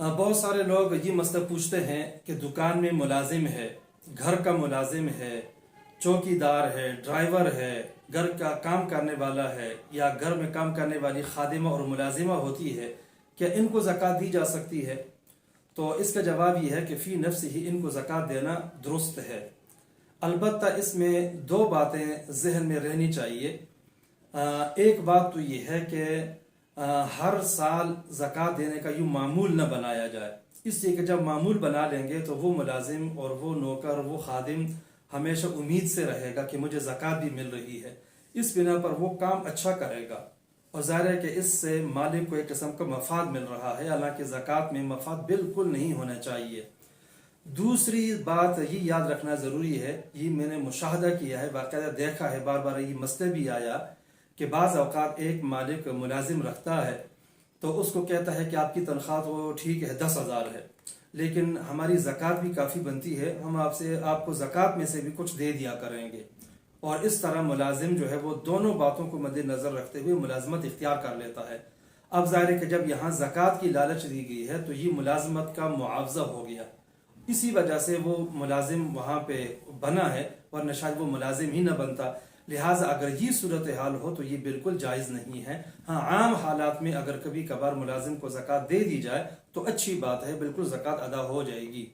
بہت سارے لوگ یہ مسئلہ پوچھتے ہیں کہ دکان میں ملازم ہے، گھر کا ملازم ہے، چوکی دار ہے، ڈرائیور ہے، گھر کا کام کرنے والا ہے، یا گھر میں کام کرنے والی خادمہ اور ملازمہ ہوتی ہے، کیا ان کو زکوٰۃ دی جا سکتی ہے؟ تو اس کا جواب یہ ہے کہ فی نفس ہی ان کو زکوٰۃ دینا درست ہے۔ البتہ اس میں دو باتیں ذہن میں رہنی چاہیے۔ ایک بات تو یہ ہے کہ ہر سال زکوٰۃ دینے کا یوں معمول نہ بنایا جائے، اس لیے کہ جب معمول بنا لیں گے تو وہ ملازم اور وہ نوکر، وہ خادم ہمیشہ امید سے رہے گا کہ مجھے زکوٰۃ بھی مل رہی ہے، اس بنا پر وہ کام اچھا کرے گا، اور ظاہر ہے کہ اس سے مالک کو ایک قسم کا مفاد مل رہا ہے، حالانکہ زکوٰۃ میں مفاد بالکل نہیں ہونا چاہیے۔ دوسری بات یہ یاد رکھنا ضروری ہے، یہ میں نے مشاہدہ کیا ہے، باقاعدہ دیکھا ہے، بار بار یہ مسئلہ بھی آیا کہ بعض اوقات ایک مالک ملازم رکھتا ہے تو اس کو کہتا ہے کہ آپ کی تنخواہ تو ٹھیک ہے 10,000 ہے، لیکن ہماری زکوٰۃ بھی کافی بنتی ہے، ہم آپ کو زکوٰۃ میں سے بھی کچھ دے دیا کریں گے، اور اس طرح ملازم جو ہے وہ دونوں باتوں کو مد نظر رکھتے ہوئے ملازمت اختیار کر لیتا ہے۔ اب ظاہر ہے کہ جب یہاں زکوٰۃ کی لالچ دی گئی ہے تو یہ ملازمت کا معاوضہ ہو گیا، اسی وجہ سے وہ ملازم وہاں پہ بنا ہے، ورنہ شاید وہ ملازم ہی نہ بنتا۔ لہٰذا اگر یہ صورتحال ہو تو یہ بالکل جائز نہیں ہے۔ ہاں، عام حالات میں اگر کبھی کبھار ملازم کو زکوٰۃ دے دی جائے تو اچھی بات ہے، بالکل زکوٰۃ ادا ہو جائے گی۔